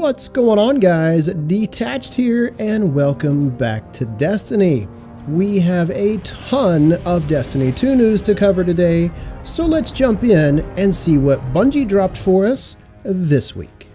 What's going on, guys? Detached here, and welcome back to Destiny. We have a ton of Destiny 2 news to cover today, so let's jump in and see what Bungie dropped for us this week.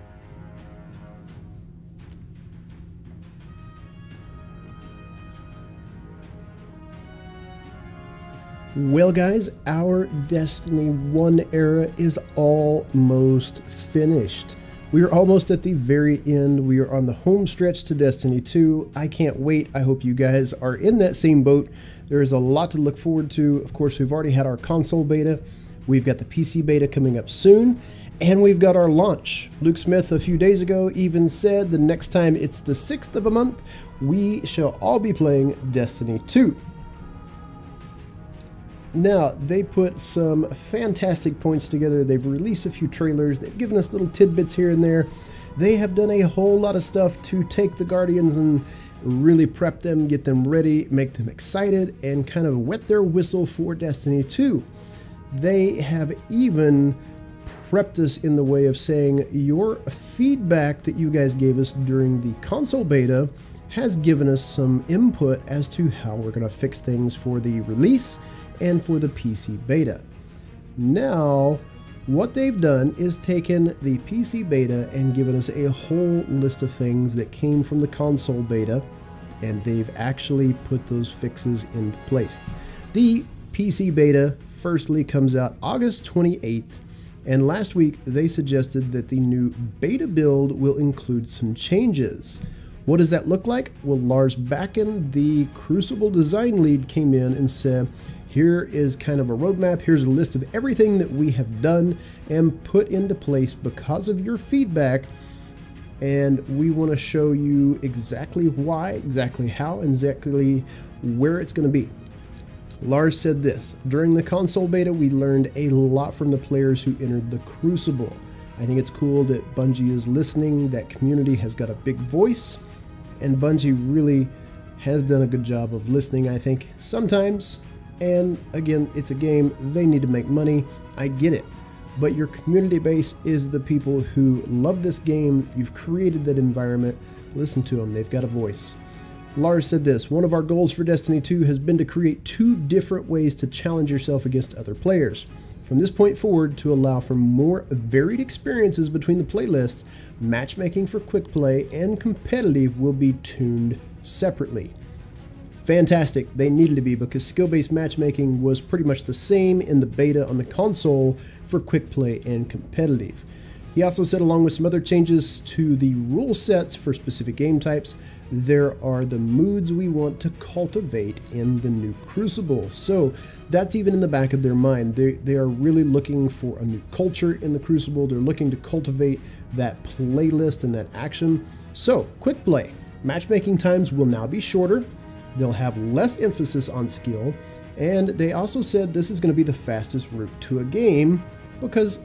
Well, guys, our Destiny 1 era is almost finished. We are almost at the very end. We are on the home stretch to Destiny 2. I can't wait. I hope you guys are in that same boat. There is a lot to look forward to. Of course, we've already had our console beta. We've got the PC beta coming up soon. And we've got our launch. Luke Smith a few days ago even said the next time it's the 6th of a month, we shall all be playing Destiny 2. Now, they put some fantastic points together. They've released a few trailers. They've given us little tidbits here and there. They have done a whole lot of stuff to take the Guardians and really prep them, get them ready, make them excited, and kind of wet their whistle for Destiny 2. They have even prepped us in the way of saying your feedback that you guys gave us during the console beta has given us some input as to how we're going to fix things for the release and for the PC beta. Now, what they've done is taken the PC beta and given us a whole list of things that came from the console beta, and they've actually put those fixes into place. The PC beta firstly comes out August 28th, and last week they suggested that the new beta build will include some changes. What does that look like? Well, Lars Bakken, the Crucible design lead, came in and said, here is kind of a roadmap. Here's a list of everything that we have done and put into place because of your feedback. And we want to show you exactly why, exactly how, and exactly where it's going to be. Lars said this: during the console beta, we learned a lot from the players who entered the Crucible. I think it's cool that Bungie is listening, that community has got a big voice, and Bungie really has done a good job of listening, I think, sometimes. And again, it's a game, they need to make money, I get it. But your community base is the people who love this game, you've created that environment, listen to them, they've got a voice. Lars said this: one of our goals for Destiny 2 has been to create 2 different ways to challenge yourself against other players. From this point forward, to allow for more varied experiences between the playlists, matchmaking for quick play and competitive will be tuned separately. Fantastic, they needed to be, because skill-based matchmaking was pretty much the same in the beta on the console for quick play and competitive. He also said, along with some other changes to the rule sets for specific game types, there are the moods we want to cultivate in the new Crucible. So that's even in the back of their mind. They are really looking for a new culture in the Crucible. They're looking to cultivate that playlist and that action. So, quick play. Matchmaking times will now be shorter. They'll have less emphasis on skill, and they also said this is going to be the fastest route to a game because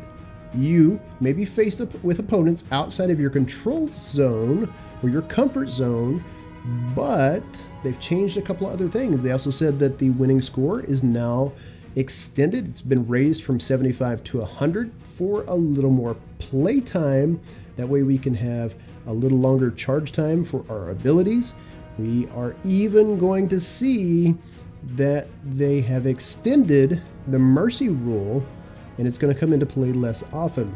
you may be faced up with opponents outside of your control zone or your comfort zone, but they've changed a couple of other things. They also said that the winning score is now extended. It's been raised from 75 to 100 for a little more play time. That way we can have a little longer charge time for our abilities. We are even going to see that they have extended the mercy rule, and it's going to come into play less often.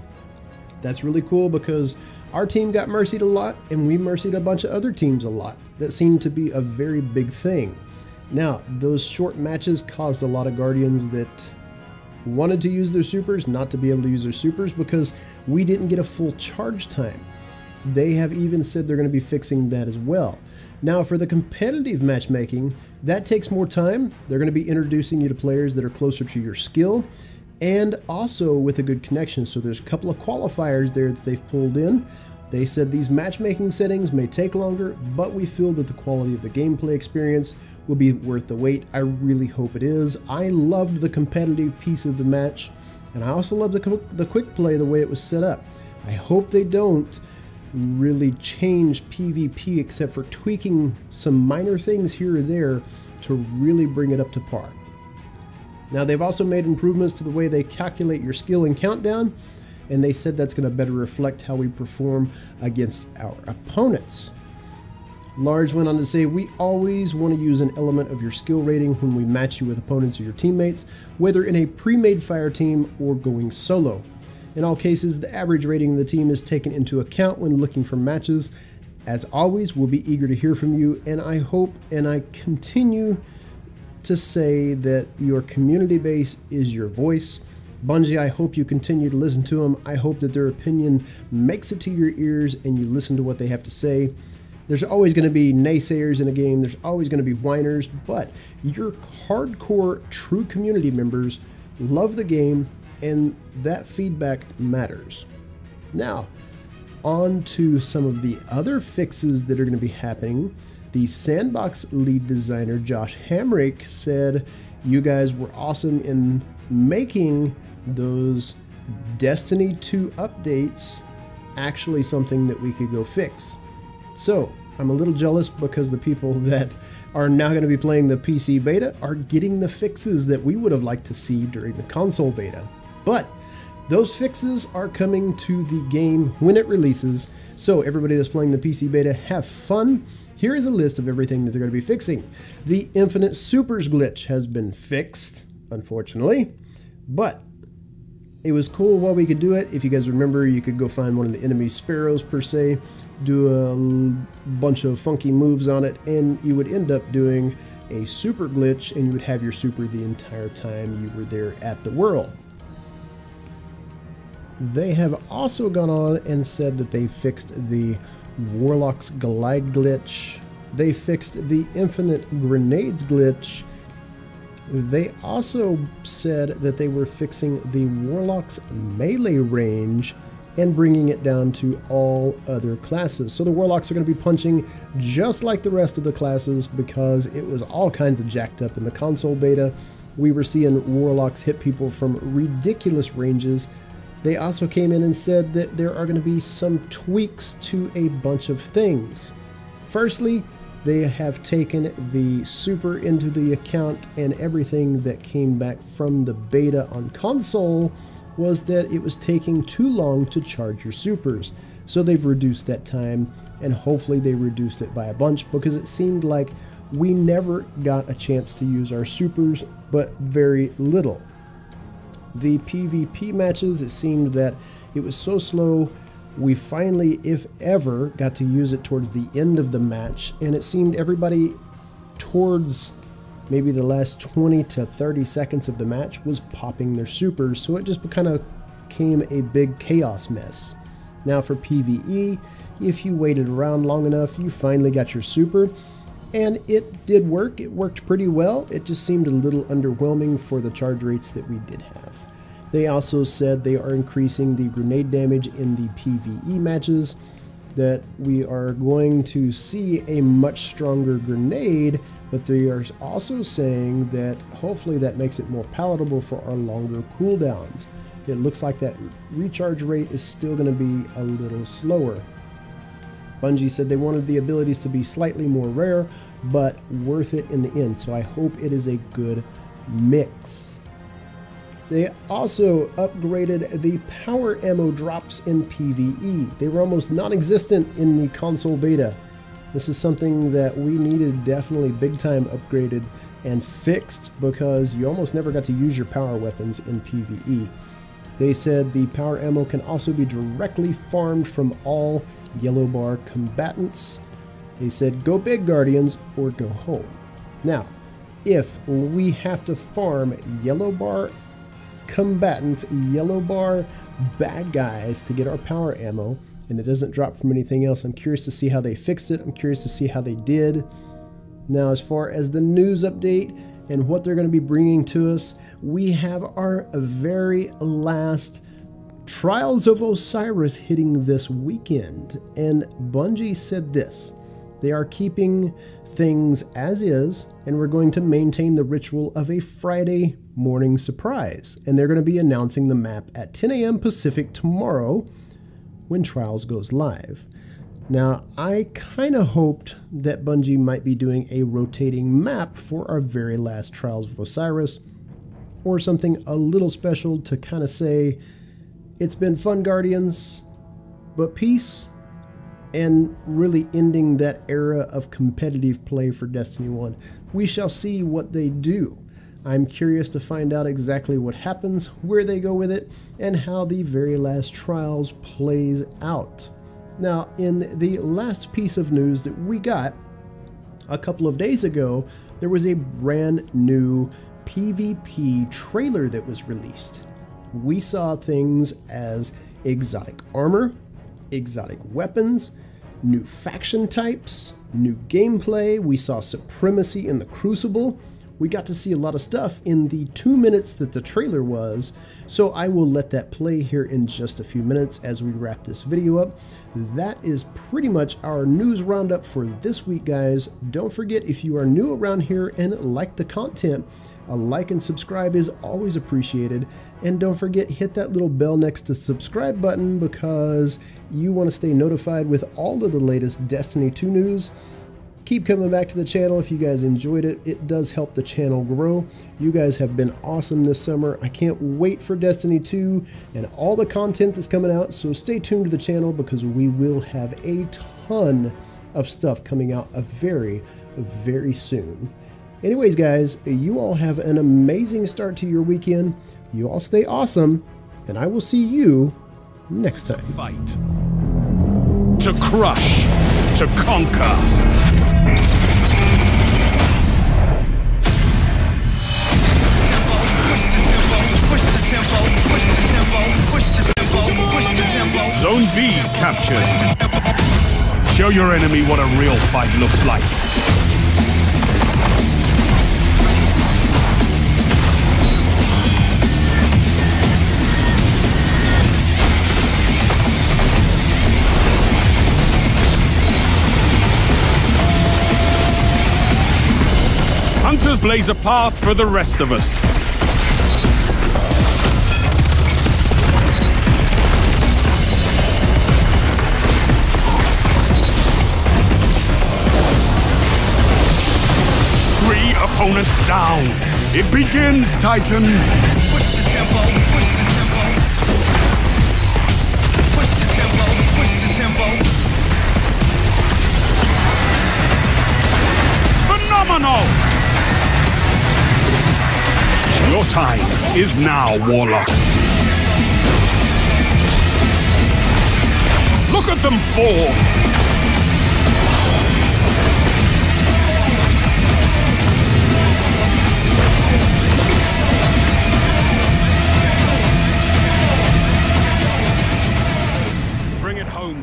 That's really cool because our team got mercied a lot, and we mercied a bunch of other teams a lot. That seemed to be a very big thing. Now, those short matches caused a lot of Guardians that wanted to use their supers not to be able to use their supers because we didn't get a full charge time. They have even said they're going to be fixing that as well. Now, for the competitive matchmaking, that takes more time. They're going to be introducing you to players that are closer to your skill and also with a good connection. So there's a couple of qualifiers there that they've pulled in. They said these matchmaking settings may take longer, but we feel that the quality of the gameplay experience will be worth the wait. I really hope it is. I loved the competitive piece of the match, and I also loved the quick play, the way it was set up. I hope they don't really change PvP except for tweaking some minor things here or there to really bring it up to par. Now, they've also made improvements to the way they calculate your skill and countdown. and they said that's going to better reflect how we perform against our opponents. Large went on to say, we always want to use an element of your skill rating when we match you with opponents or your teammates, whether in a pre-made fire team or going solo. In all cases, the average rating of the team is taken into account when looking for matches. As always, we'll be eager to hear from you, and I hope and I continue to say that your community base is your voice. Bungie, I hope you continue to listen to them. I hope that their opinion makes it to your ears and you listen to what they have to say. There's always going to be naysayers in a game. There's always going to be whiners, but your hardcore, true community members love the game, and that feedback matters. Now, on to some of the other fixes that are going to be happening. The Sandbox lead designer, Josh Hamrick, said you guys were awesome in making those Destiny 2 updates actually something that we could go fix. So I'm a little jealous because the people that are now going to be playing the PC beta are getting the fixes that we would have liked to see during the console beta. But those fixes are coming to the game when it releases. So everybody that's playing the PC beta, have fun. Here is a list of everything that they're going to be fixing. The Infinite Supers glitch has been fixed, unfortunately, but it was cool while we could do it. If you guys remember, you could go find one of the enemy sparrows per se, do a bunch of funky moves on it, and you would end up doing a super glitch, and you would have your super the entire time you were there at the world. They have also gone on and said that they fixed the Warlock's Glide glitch. They fixed the Infinite Grenades glitch. They also said that they were fixing the Warlock's melee range and bringing it down to all other classes. So the Warlocks are going to be punching just like the rest of the classes, because it was all kinds of jacked up in the console beta. We were seeing Warlocks hit people from ridiculous ranges. They also came in and said that there are going to be some tweaks to a bunch of things. Firstly, they have taken the super into the account, and everything that came back from the beta on console was that it was taking too long to charge your supers. So they've reduced that time, and hopefully they reduced it by a bunch, because it seemed like we never got a chance to use our supers, but very little. The PvP matches, it seemed that it was so slow. We finally, if ever, got to use it towards the end of the match, and it seemed everybody towards maybe the last 20 to 30 seconds of the match was popping their supers, so it just kind of became a big chaos mess. Now for PvE, if you waited around long enough, you finally got your super, and it did work. It worked pretty well. It just seemed a little underwhelming for the charge rates that we did have. They also said they are increasing the grenade damage in the PvE matches, that we are going to see a much stronger grenade, but they are also saying that hopefully that makes it more palatable for our longer cooldowns. It looks like that recharge rate is still going to be a little slower. Bungie said they wanted the abilities to be slightly more rare, but worth it in the end, so I hope it is a good mix. They also upgraded the power ammo drops in PvE. They were almost non-existent in the console beta. This is something that we needed definitely big time upgraded and fixed, because you almost never got to use your power weapons in PvE. They said the power ammo can also be directly farmed from all yellow bar combatants. They said go big, Guardians, or go home. Now, if we have to farm yellow bar combatants, yellow bar bad guys to get our power ammo, and it doesn't drop from anything else, I'm curious to see how they fixed it. I'm curious to see how they did. Now, as far as the news update and what they're going to be bringing to us, we have our very last Trials of Osiris hitting this weekend, and Bungie said this: they are keeping things as is, and we're going to maintain the ritual of a Friday morning surprise, and they're going to be announcing the map at 10 a.m. Pacific tomorrow when Trials goes live. Now, I kind of hoped that Bungie might be doing a rotating map for our very last Trials of Osiris, or something a little special to kind of say, It's been fun, Guardians, but peace, and really ending that era of competitive play for Destiny 1. We shall see what they do. I'm curious to find out exactly what happens, where they go with it, and how the very last trials plays out. Now, in the last piece of news that we got a couple of days ago, there was a brand new PvP trailer that was released. We saw things as exotic armor, exotic weapons, new faction types, new gameplay. We saw supremacy in the Crucible. We got to see a lot of stuff in the 2 minutes that the trailer was, so I will let that play here in just a few minutes as we wrap this video up. That is pretty much our news roundup for this week, guys. Don't forget, if you are new around here and like the content, a like and subscribe is always appreciated. And don't forget, hit that little bell next to subscribe button because you want to stay notified with all of the latest Destiny 2 news. Keep coming back to the channel if you guys enjoyed it. It does help the channel grow. You guys have been awesome this summer. I can't wait for Destiny 2 and all the content that's coming out, so stay tuned to the channel because we will have a ton of stuff coming out very, very soon. Anyways, guys, you all have an amazing start to your weekend. You all stay awesome, and I will see you next time. Fight. To crush. To conquer. Zone B captured. Show your enemy what a real fight looks like. Hunters blaze a path for the rest of us. Opponents down. It begins, Titan. Push the tempo, push the tempo. Push the tempo, push the tempo. Phenomenal! Your time is now, Warlock. Look at them fall.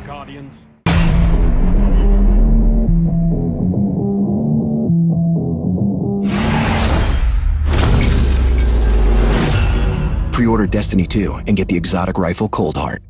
Guardians. Pre-order Destiny 2 and get the exotic rifle Cold Heart.